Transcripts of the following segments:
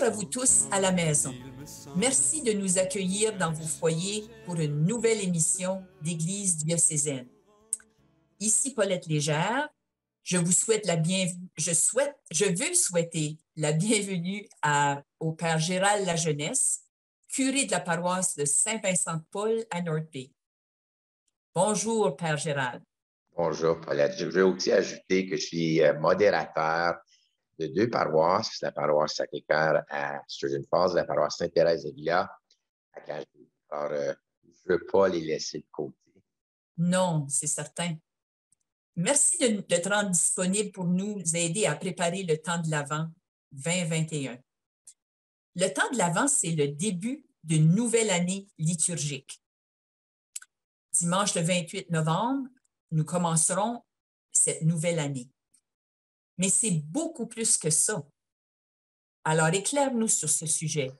à vous tous à la maison. Merci de nous accueillir dans vos foyers pour une nouvelle émission d'Église diocésaine. Ici Paulette Légère. Je veux souhaiter la bienvenue au Père Gérald Lajeunesse, curé de la paroisse de Saint-Vincent-de-Paul à North Bay. Bonjour, Père Gérald. Bonjour, Paulette. Je veux aussi ajouter que je suis modérateur de deux paroisses, la paroisse Sacré-Cœur à Sturgeon Falls, la paroisse Sainte-Thérèse de Villa à Cajou. Alors, je ne veux pas les laisser de côté. Non, c'est certain. Merci de te rendre disponible pour nous aider à préparer le temps de l'Avent 2021. Le temps de l'Avent, c'est le début d'une nouvelle année liturgique. Dimanche le 28 novembre, nous commencerons cette nouvelle année. Mais c'est beaucoup plus que ça. Alors, éclaire-nous sur ce sujet.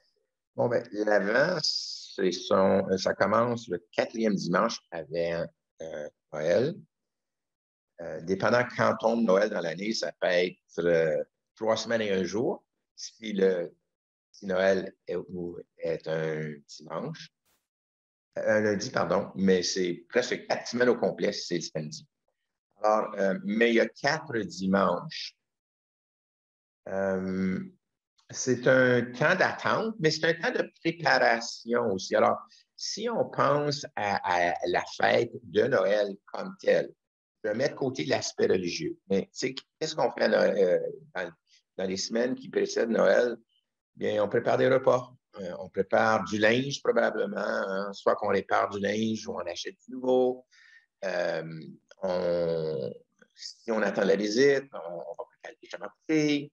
Bon, bien, l'Avent, ça commence le 4e dimanche avant Noël. Dépendant quand tombe Noël dans l'année, ça peut être 3 semaines et un jour, si Noël est un dimanche. Un lundi, pardon, mais c'est presque 4 semaines au complet si c'est le samedi. Alors, mais il y a 4 dimanches. C'est un temps d'attente, mais c'est un temps de préparation aussi. Alors, si on pense à la fête de Noël comme telle, je vais mettre de côté l'aspect religieux. Mais tu sais, qu'est-ce qu'on fait dans les semaines qui précèdent Noël? Bien, on prépare des repas. On prépare du linge probablement, hein? Soit qu'on répare du linge ou on achète du nouveau. Si on attend la visite, on va préparer des chambres à coucher.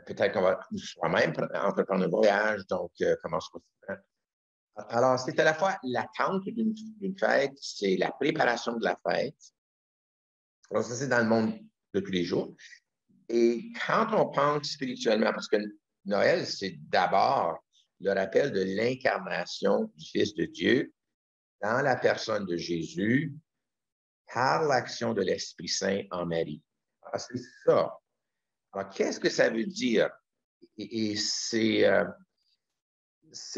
Peut-être qu'on va soi-même entreprendre un voyage, donc comment se passe. Alors, c'est à la fois l'attente d'une fête, c'est la préparation de la fête. Alors, ça, c'est dans le monde de tous les jours. Et quand on pense spirituellement, parce que Noël, c'est d'abord le rappel de l'incarnation du Fils de Dieu dans la personne de Jésus par l'action de l'Esprit Saint en Marie. Alors, c'est ça. Alors, qu'est-ce que ça veut dire? Et c'est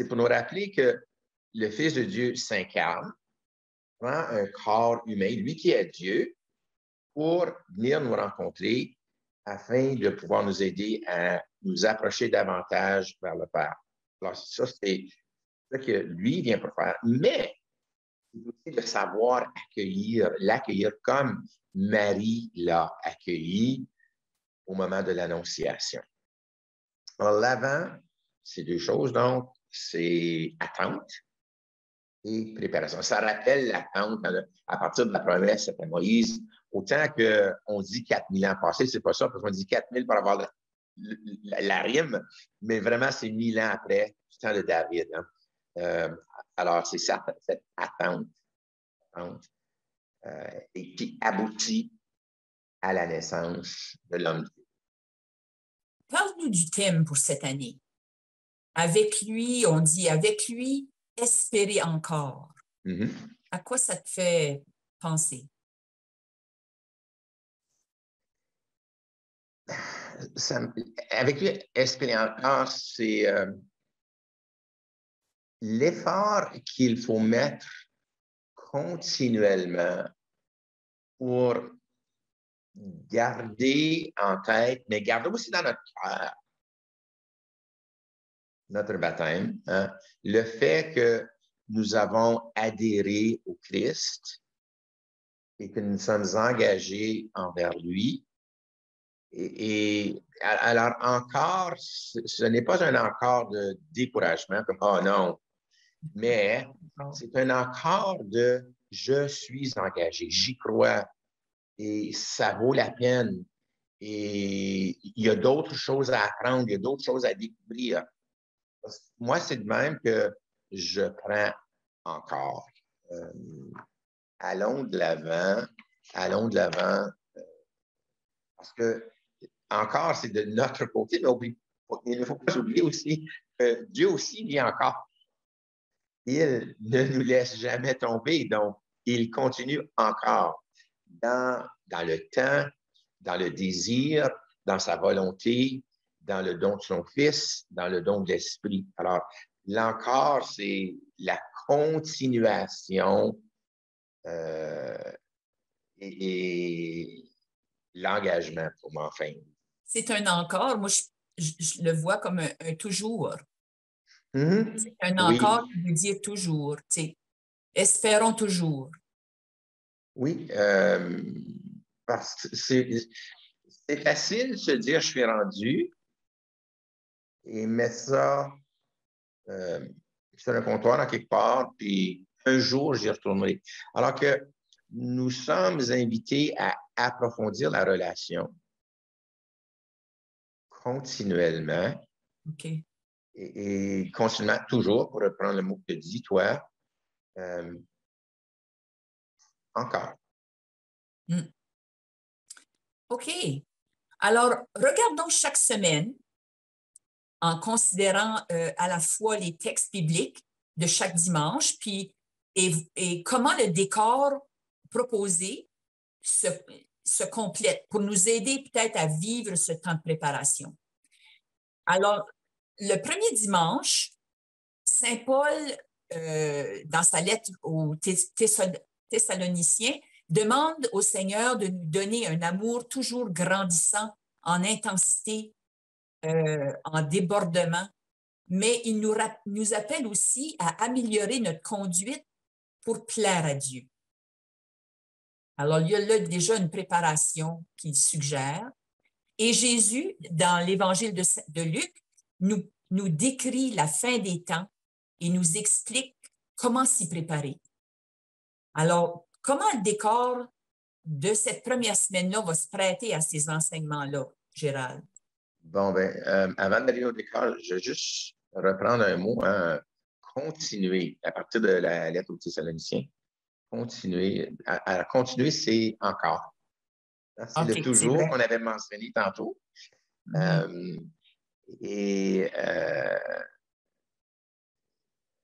pour nous rappeler que le Fils de Dieu s'incarne, prend un corps humain, lui qui est Dieu, pour venir nous rencontrer afin de pouvoir nous aider à nous approcher davantage vers le Père. Alors, ça, c'est ce que lui vient pour faire. Mais c'est aussi de savoir l'accueillir comme Marie l'a accueilli au moment de l'Annonciation. Alors, l'avant, c'est deux choses, donc, c'est attente et préparation. Ça rappelle l'attente à partir de la promesse à Moïse. Autant qu'on dit 4000 ans passés, c'est pas ça, parce qu'on dit 4000 pour avoir la rime, mais vraiment, c'est 1000 ans après, du temps de David. Hein. Alors, c'est ça, cette attente et qui aboutit à la naissance de l'homme. Parle-nous du thème pour cette année. Avec lui, on dit avec lui, espérer encore. Mm-hmm. À quoi ça te fait penser? Avec lui, espérer encore, c'est l'effort qu'il faut mettre continuellement pour garder en tête, mais garder aussi dans notre cœur, notre baptême, hein, le fait que nous avons adhéré au Christ et que nous sommes engagés envers lui. Et alors encore, ce n'est pas un encore de découragement, comme « oh non », mais c'est un encore de « je suis engagé, j'y crois et ça vaut la peine et il y a d'autres choses à apprendre, il y a d'autres choses à découvrir ». Moi, c'est de même que je prends encore. Allons de l'avant, parce que encore, c'est de notre côté, mais il ne faut pas oublier aussi que Dieu aussi vient encore. Il ne nous laisse jamais tomber, donc il continue encore dans le temps, dans le désir, dans sa volonté dans le don de son Fils, dans le don de l'Esprit. Alors, là encore, c'est la continuation et l'engagement pour moi, enfin. C'est un encore. Moi, je le vois comme un toujours. C'est un Oui, encore qui veut dire toujours. Tu sais, espérons toujours. oui. Parce que c'est facile de se dire je suis rendu et mettre ça sur le comptoir en quelque part, puis un jour j'y retournerai. Alors que nous sommes invités à approfondir la relation continuellement OK. et continuellement, toujours, pour reprendre le mot que tu dis, toi, encore. Mm. OK. Alors, regardons chaque semaine en considérant à la fois les textes bibliques de chaque dimanche, puis et comment le décor proposé se complète pour nous aider peut-être à vivre ce temps de préparation. Alors, le premier dimanche, Saint Paul, dans sa lettre aux Thessaloniciens, demande au Seigneur de nous donner un amour toujours grandissant en intensité, en débordement, mais il nous appelle aussi à améliorer notre conduite pour plaire à Dieu. Alors, il y a là déjà une préparation qu'il suggère. Et Jésus, dans l'Évangile de Luc, nous décrit la fin des temps et nous explique comment s'y préparer. Alors, comment le décor de cette première semaine-là va se prêter à ces enseignements-là, Gérald? Bon, ben, avant d'aller au décor, je vais juste reprendre un mot, hein, continuer, à partir de la lettre aux Thessaloniciens. Continuer. À continuer, c'est encore. C'est le OK, c'est toujours vrai. qu'on avait mentionné tantôt. Mm-hmm. Et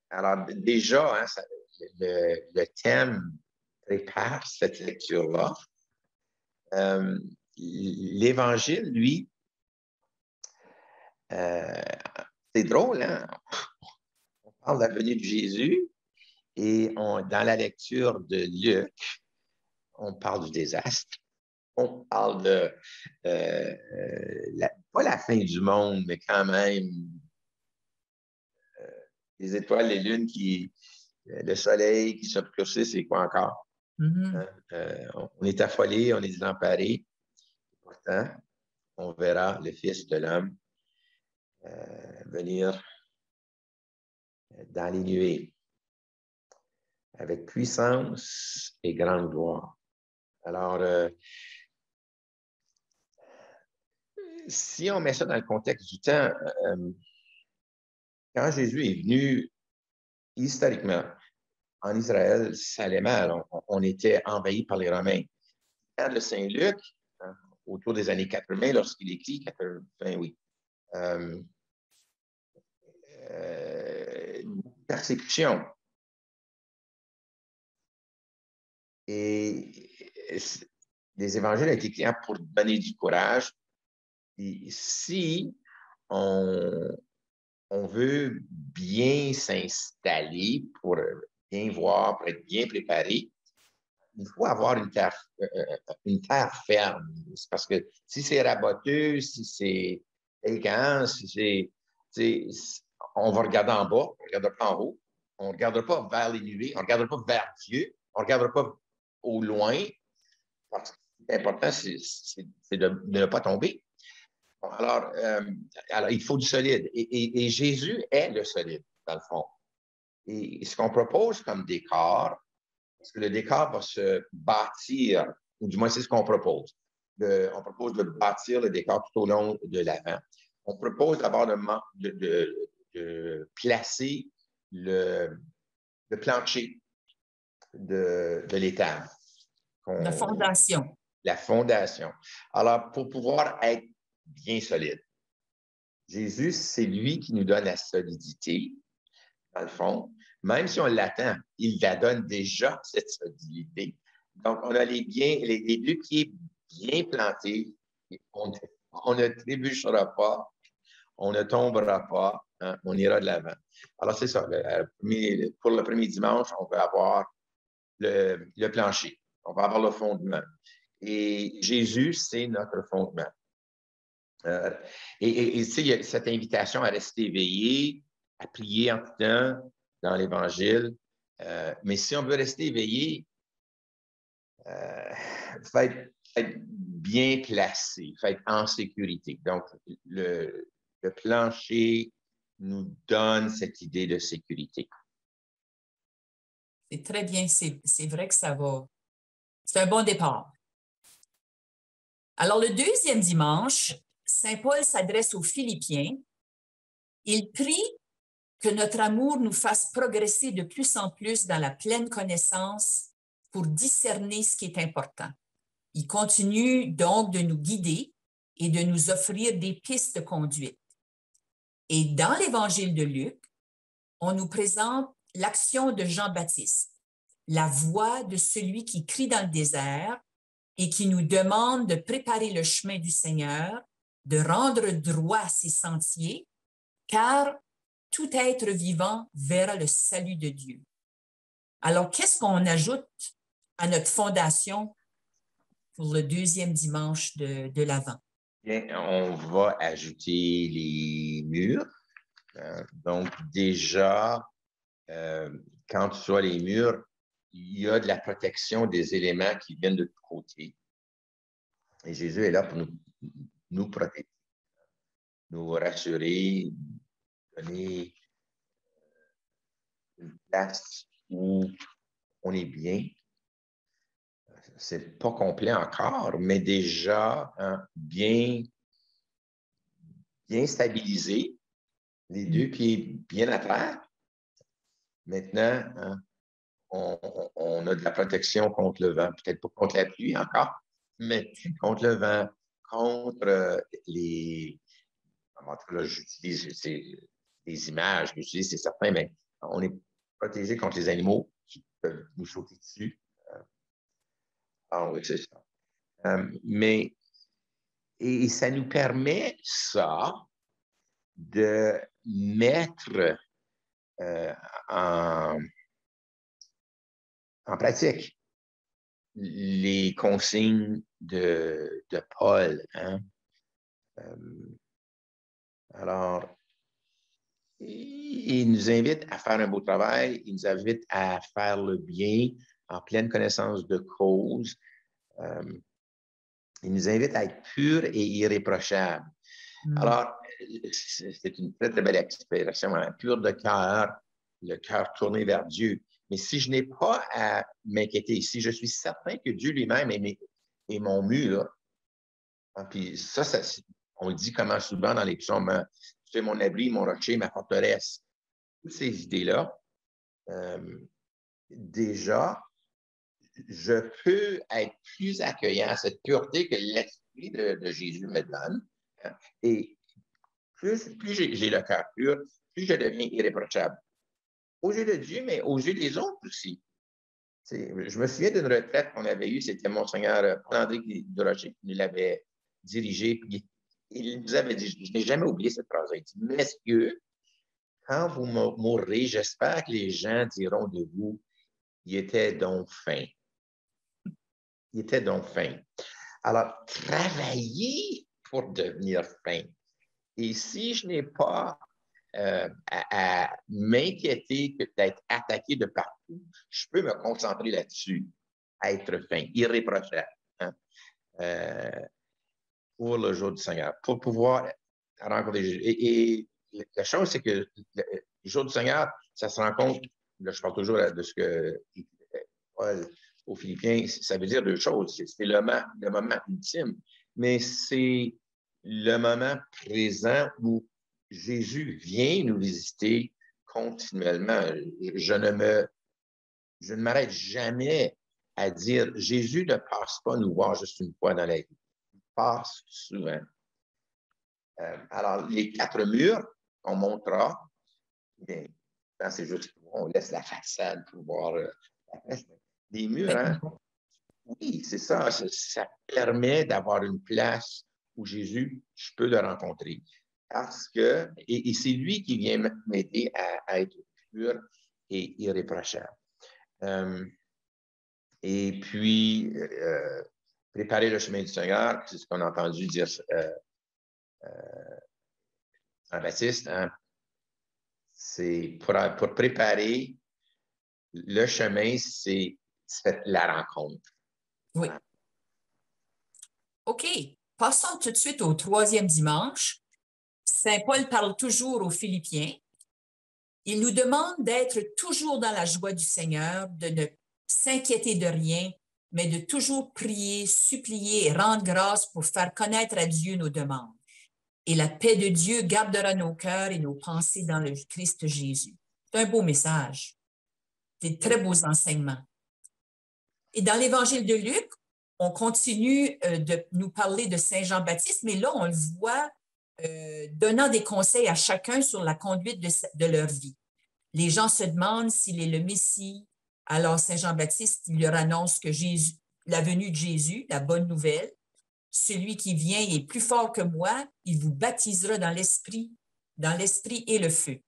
alors, déjà, hein, le thème prépare cette lecture-là. L'Évangile, lui, c'est drôle, hein? On parle de la venue de Jésus et dans la lecture de Luc, on parle du désastre. On parle de, pas la fin du monde, mais quand même, les étoiles, les lunes, le soleil qui s'obscurcit, c'est quoi encore? Mm-hmm. Hein? On est affolés, on est désemparés. Pourtant, on verra le Fils de l'homme venir dans les nuées avec puissance et grande gloire. Alors, si on met ça dans le contexte du temps, quand Jésus est venu historiquement en Israël, ça allait mal. On était envahi par les Romains. Quand le Saint-Luc, hein, autour des années 80, lorsqu'il écrit, 80, oui, persécution. Et les évangiles ont été écrits pour donner du courage. Et si on veut bien s'installer pour bien voir, pour être bien préparé, il faut avoir une terre ferme. C'est parce que si c'est raboteux, si c'est élégant, on va regarder en bas, on ne regardera pas en haut, on ne regardera pas vers les nuées, on ne regardera pas vers Dieu, on ne regardera pas au loin, parce que l'important, c'est de ne pas tomber. Bon, alors, il faut du solide. Et Jésus est le solide, dans le fond. Et ce qu'on propose comme décor, parce que le décor va se bâtir, ou du moins c'est ce qu'on propose. On propose de bâtir le décor tout au long de l'avant. On propose d'abord de placer le plancher de l'étable. La fondation. La fondation. Alors, pour pouvoir être bien solide, Jésus, c'est lui qui nous donne la solidité, dans le fond. Même si on l'attend, il la donne déjà, cette solidité. Donc, on a les deux pieds bien plantés. On ne trébuchera pas. on ne tombera pas, hein, on ira de l'avant. Alors, c'est ça. Pour le premier dimanche, on va avoir le plancher, on va avoir le fondement. Et Jésus, c'est notre fondement. Et tu sais, il y a cette invitation à rester éveillé, à prier en tout temps dans l'Évangile. Mais si on veut rester éveillé, il faut être bien placé, il faut être en sécurité. Donc, le plancher nous donne cette idée de sécurité. C'est très bien, c'est vrai que ça va. C'est un bon départ. Alors, le deuxième dimanche, Saint Paul s'adresse aux Philippiens. Il prie que notre amour nous fasse progresser de plus en plus dans la pleine connaissance pour discerner ce qui est important. Il continue donc de nous guider et de nous offrir des pistes de conduite. Et dans l'Évangile de Luc, on nous présente l'action de Jean-Baptiste, la voix de celui qui crie dans le désert et qui nous demande de préparer le chemin du Seigneur, de rendre droit ses sentiers, car tout être vivant verra le salut de Dieu. Alors, qu'est-ce qu'on ajoute à notre fondation pour le deuxième dimanche de l'Avent? Bien, on va ajouter les murs. Donc, déjà, quand tu vois les murs, il y a de la protection des éléments qui viennent de tous côtés. Et Jésus est là pour nous protéger, nous rassurer, donner une place où on est bien. C'est pas complet encore, mais déjà hein, bien stabilisé, les deux pieds bien à terre. Maintenant, hein, on a de la protection contre le vent, peut-être pas contre la pluie encore, mais contre le vent, contre les... En tout cas, là, j'utilise des images, j'utilise, c'est certain, mais on est protégé contre les animaux qui peuvent nous sauter dessus. Ah oui, c'est ça. Mais et ça nous permet, ça, de mettre en pratique les consignes de Paul. Hein? Alors, il nous invite à faire un beau travail, il nous invite à faire le bien en pleine connaissance de cause. Il nous invite à être purs et irréprochables. Alors, c'est une très, très belle expression, hein? Pur de cœur, le cœur tourné vers Dieu. Mais si je n'ai pas à m'inquiéter, si je suis certain que Dieu lui-même est mon mur, hein, puis ça, on le dit comment souvent dans les psaumes, hein, tu es mon abri, mon rocher, ma forteresse. Toutes ces idées-là, déjà, je peux être plus accueillant à cette pureté que l'esprit de Jésus me donne. Hein, et plus j'ai le cœur pur, plus je deviens irréprochable. Aux yeux de Dieu, mais aux yeux des autres aussi. Je me souviens d'une retraite qu'on avait eue, c'était Monseigneur André Durocher qui nous l'avait dirigée. Il nous avait dit, je n'ai jamais oublié cette phrase, il dit, messieurs, quand vous mourrez, j'espère que les gens diront de vous, il était donc fin. Il était donc fin. Alors, travaillez pour devenir fin. Et si je n'ai pas à m'inquiéter d'être attaqué de partout, je peux me concentrer là-dessus, à être fin, irréprochable, hein? Pour le jour du Seigneur, pour pouvoir rencontrer Jésus. Et la chose, c'est que le jour du Seigneur, ça se rencontre, là, je parle toujours de ce que Paul aux Philippiens, ça veut dire deux choses. C'est le moment ultime, mais c'est le moment présent où Jésus vient nous visiter continuellement. Je ne m'arrête jamais à dire, Jésus ne passe pas nous voir juste une fois dans la vie. Il passe souvent. Alors, les 4 murs, on montrera, bien, c'est juste, on laisse la façade pour voir la pêche. Les murs, hein? Oui, c'est ça. Ça permet d'avoir une place où Jésus, je peux le rencontrer. parce que, et c'est lui qui vient m'aider à être pur et irréprochable. Et puis, préparer le chemin du Seigneur, c'est ce qu'on a entendu dire Jean-Baptiste, hein, c'est pour préparer le chemin, c'est la rencontre. Oui. OK. Passons tout de suite au 3e dimanche. Saint Paul parle toujours aux Philippiens. Il nous demande d'être toujours dans la joie du Seigneur, de ne s'inquiéter de rien, mais de toujours prier, supplier et rendre grâce pour faire connaître à Dieu nos demandes. Et la paix de Dieu gardera nos cœurs et nos pensées dans le Christ Jésus. C'est un beau message. Des très beaux enseignements. Et dans l'Évangile de Luc, on continue de nous parler de Saint Jean-Baptiste, mais là, on le voit donnant des conseils à chacun sur la conduite de leur vie. Les gens se demandent s'il est le Messie. Alors, Saint Jean-Baptiste, il leur annonce que Jésus, la venue de Jésus, la bonne nouvelle, celui qui vient est plus fort que moi, il vous baptisera dans l'esprit et le feu.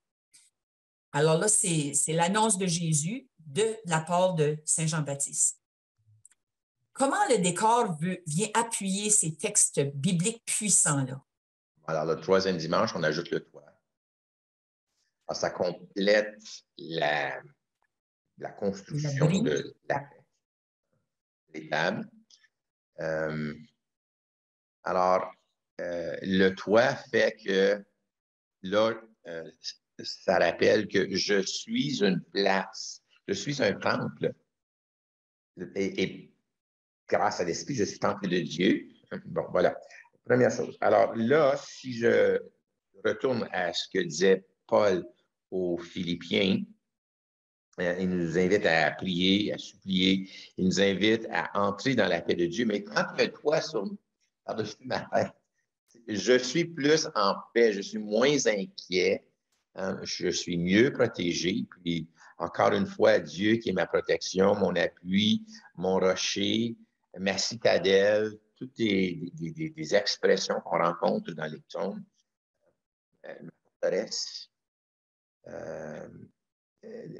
Alors là, c'est l'annonce de Jésus de la part de Saint Jean-Baptiste. Comment le décor vient appuyer ces textes bibliques puissants-là? Alors, le 3e dimanche, on ajoute le toit. Alors, ça complète la construction de la paix. Les tables. Alors, le toit fait que là, ça rappelle que je suis une place, je suis un temple. Et grâce à l'Esprit, je suis temple de Dieu. Bon, voilà. Première chose. Alors là, si je retourne à ce que disait Paul aux Philippiens, il nous invite à prier, à supplier. Il nous invite à entrer dans la paix de Dieu. Mais quand il y a toi par-dessus ma tête, je suis plus en paix, je suis moins inquiet, hein, je suis mieux protégé. Puis, encore une fois, Dieu qui est ma protection, mon appui, mon rocher, ma citadelle, toutes des expressions qu'on rencontre dans les psaumes. Ma forteresse,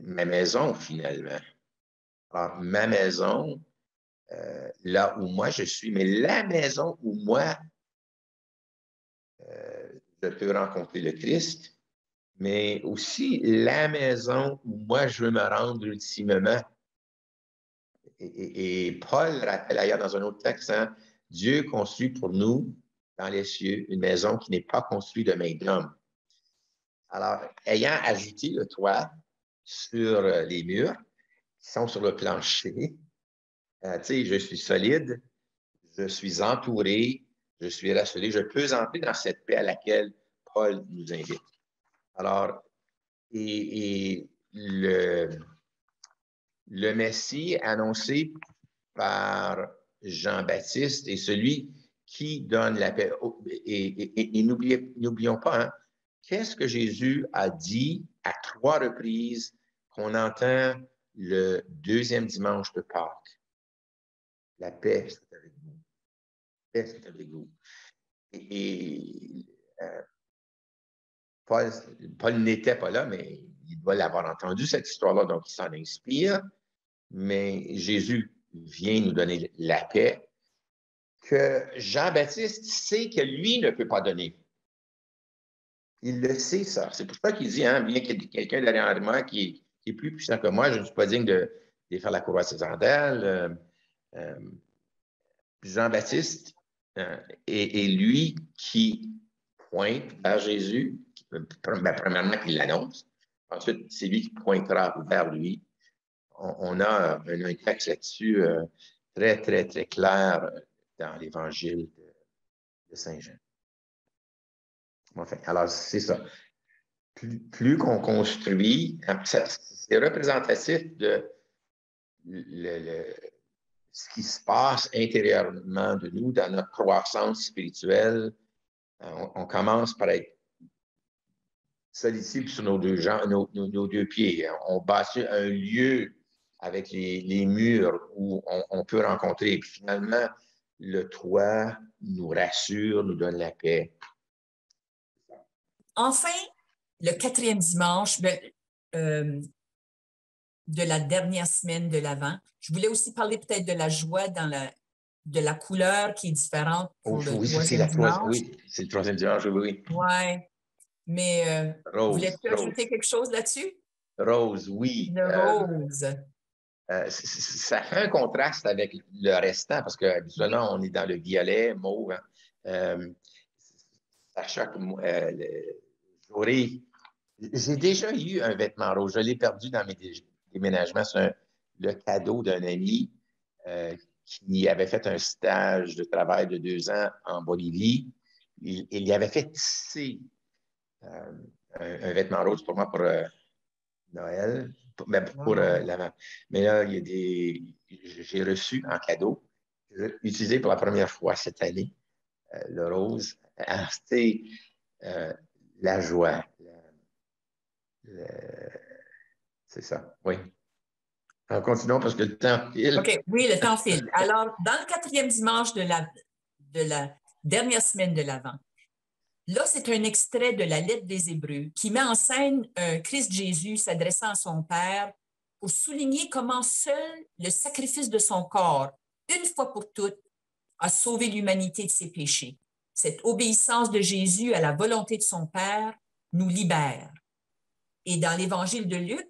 ma maison, finalement. Alors, ma maison, là où moi je suis, mais la maison où moi, je peux rencontrer le Christ, mais aussi la maison où moi je veux me rendre ultimement. Et Paul rappelle ailleurs dans un autre texte, hein, Dieu construit pour nous, dans les cieux, une maison qui n'est pas construite de main d'homme. Alors, ayant ajouté le toit sur les murs, qui sont sur le plancher, tu sais, je suis solide, je suis entouré, je suis rassuré, je peux entrer dans cette paix à laquelle Paul nous invite. Alors, et le Messie annoncé par Jean-Baptiste est celui qui donne la paix. Et n'oublions pas, hein, qu'est-ce que Jésus a dit à 3 reprises qu'on entend le 2e dimanche de Pâques? La paix, c'est avec vous. La paix, c'est avec vous. Paul n'était pas là, mais il doit l'avoir entendu, cette histoire-là, donc il s'en inspire. Mais Jésus vient nous donner la paix que Jean-Baptiste sait que lui ne peut pas donner. Il le sait, ça. C'est pour ça qu'il dit, hein, bien qu'il y ait quelqu'un derrière moi qui est plus puissant que moi, je ne suis pas digne de faire la courroie de ses sandales. Jean-Baptiste est lui qui pointe vers Jésus, premièrement qu'il l'annonce, ensuite c'est lui qui pointera vers lui. On a un texte là-dessus très, très, très clair dans l'Évangile de Saint Jean. Enfin, alors, c'est ça. Plus qu'on construit, c'est représentatif de ce qui se passe intérieurement de nous, dans notre croissance spirituelle. On commence par être solide sur nos deux pieds. On bâtit un lieu avec les murs où on peut rencontrer. Et puis finalement, le toit nous rassure, nous donne la paix. Enfin, le 4e dimanche de la dernière semaine de l'Avent, je voulais aussi parler peut-être de la joie de la couleur qui est différente pour le Oui, ça, c'est 3e dimanche. oui, c'est le troisième dimanche, oui. Oui, mais Rose, voulais-tu ajouter quelque chose là-dessus? Rose, oui. Le rose. Ça fait un contraste avec le restant parce qu'habituellement, on est dans le violet, mauve. Hein. À chaque j'ai déjà eu un vêtement rose. Je l'ai perdu dans mes déménagements. C'est le cadeau d'un ami qui avait fait un stage de travail de 2 ans en Bolivie. Il y avait fait tisser un vêtement rose pour moi pour Noël, pour Wow. l'avant. Mais là, j'ai reçu en cadeau, utilisé pour la première fois cette année, le rose. Alors, c'était la joie. C'est ça, oui. Alors, continuons parce que le temps file. OK, oui, le temps file. Alors, dans le 4e dimanche de la dernière semaine de l'Avent, là, c'est un extrait de la lettre des Hébreux qui met en scène Christ Jésus s'adressant à son Père pour souligner comment seul le sacrifice de son corps, une fois pour toutes, a sauvé l'humanité de ses péchés. Cette obéissance de Jésus à la volonté de son Père nous libère. Et dans l'Évangile de Luc,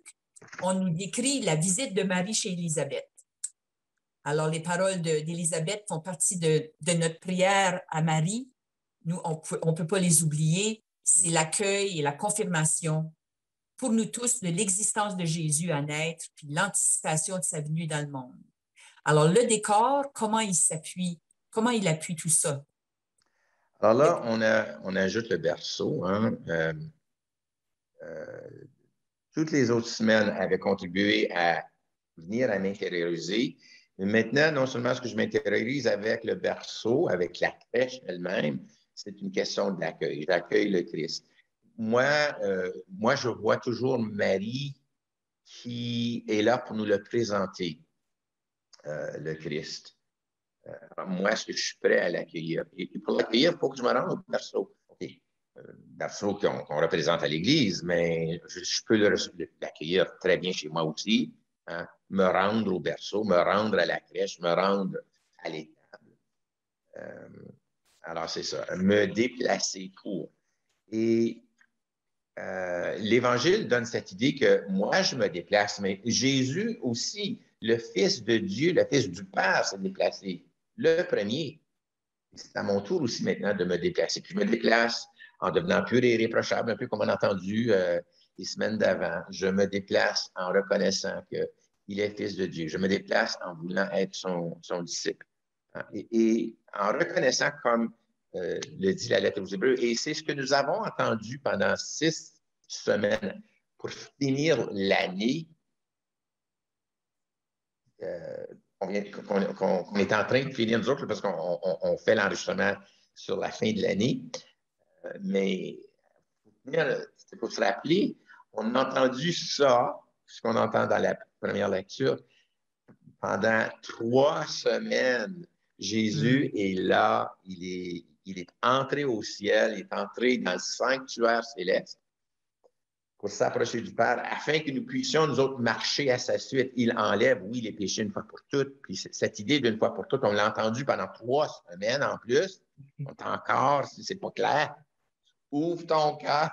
on nous décrit la visite de Marie chez Élisabeth. Alors, les paroles d'Élisabeth font partie de notre prière à Marie. Nous, on ne peut pas les oublier. C'est l'accueil et la confirmation pour nous tous de l'existence de Jésus à naître, puis l'anticipation de sa venue dans le monde. Alors, le décor, comment il appuie tout ça? Alors là, on ajoute le berceau. Hein. Toutes les autres semaines avaient contribué à venir à m'intérioriser. Mais maintenant, non seulement est-ce que je m'intériorise avec le berceau, avec la crèche elle-même, c'est une question d'accueil. J'accueille le Christ. Moi, je vois toujours Marie qui est là pour nous le présenter, le Christ. Moi, est-ce que je suis prêt à l'accueillir? Et pour l'accueillir, il faut que je me rende au berceau. OK. Berceau qu'on représente à l'Église, mais je peux l'accueillir très bien chez moi aussi. Hein? Me rendre au berceau, me rendre à la crèche, me rendre à l'étable. Alors, c'est ça. Me déplacer pour. Et l'Évangile donne cette idée que moi, je me déplace, mais Jésus aussi, le Fils de Dieu, le Fils du Père, s'est déplacé. Le premier. C'est à mon tour aussi maintenant de me déplacer. Puis je me déplace en devenant pur et irréprochable, un peu comme on a entendu les semaines d'avant. Je me déplace en reconnaissant qu'il est Fils de Dieu. Je me déplace en voulant être son disciple. Et en reconnaissant, comme le dit la lettre aux Hébreux, et c'est ce que nous avons entendu pendant 6 semaines pour finir l'année qu'on est en train de finir nous autres, parce qu'on fait l'enregistrement sur la fin de l'année. Mais il faut se rappeler, on a entendu ça, ce qu'on entend dans la première lecture, pendant 3 semaines. Jésus est là, il est entré au ciel, il est entré dans le sanctuaire céleste pour s'approcher du Père, afin que nous puissions, nous autres, marcher à sa suite. Il enlève, oui, les péchés une fois pour toutes. Puis cette idée d'une fois pour toutes, on l'a entendu pendant 3 semaines en plus. On est encore, si c'est pas clair, ouvre ton cœur,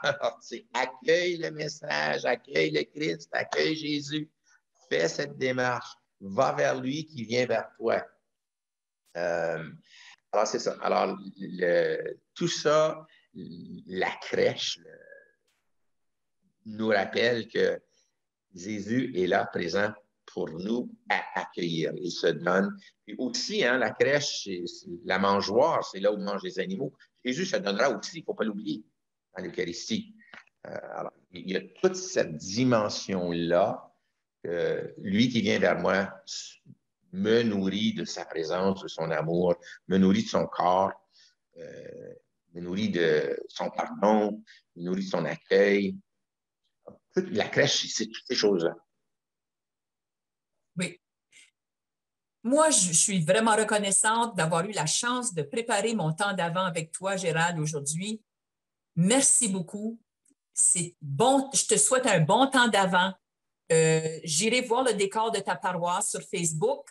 accueille le message, accueille le Christ, accueille Jésus. Fais cette démarche. Va vers lui qui vient vers toi. Alors, c'est ça. Alors, tout ça, la crèche, nous rappelle que Jésus est là, présent pour nous à accueillir. Il se donne. Puis aussi, hein, la crèche, c'est la mangeoire, c'est là où mangent les animaux. Jésus se donnera aussi, il ne faut pas l'oublier, dans l'Eucharistie. Alors, il y a toute cette dimension-là. Lui qui vient vers moi me nourrit de sa présence, de son amour, me nourrit de son corps, me nourrit de son pardon, me nourrit de son accueil. La crèche, c'est toutes ces choses-là. Oui. Moi, je suis vraiment reconnaissante d'avoir eu la chance de préparer mon temps d'avant avec toi, Gérald, aujourd'hui. Merci beaucoup. C'est bon. Je te souhaite un bon temps d'Avent. J'irai voir le décor de ta paroisse sur Facebook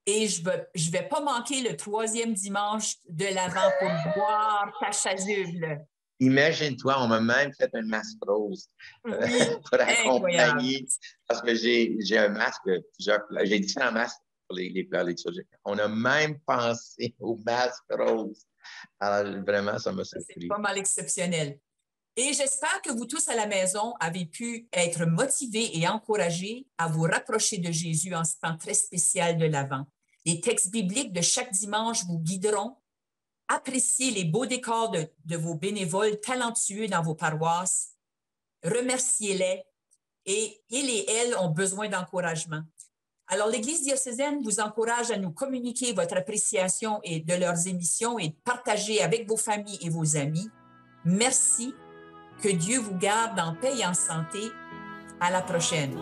et je vais pas manquer le 3e dimanche de l'Avent pour boire ta chasuble. Imagine-toi, on m'a même fait un masque rose Oui, pour incroyable. accompagner, parce que j'ai un masque de plusieurs couleurs. J'ai différents masques pour les couleurs liturgiques. On a même pensé au masque rose. Alors, vraiment, ça m'a C'est surpris. pas mal exceptionnel. Et j'espère que vous tous à la maison avez pu être motivés et encouragés à vous rapprocher de Jésus en ce temps très spécial de l'Avent. Les textes bibliques de chaque dimanche vous guideront. Appréciez les beaux décors de vos bénévoles talentueux dans vos paroisses. Remerciez-les et ils et elles ont besoin d'encouragement. Alors, l'Église diocésaine vous encourage à nous communiquer votre appréciation et de leurs émissions et de partager avec vos familles et vos amis. Merci. Que Dieu vous garde en paix et en santé. À la prochaine.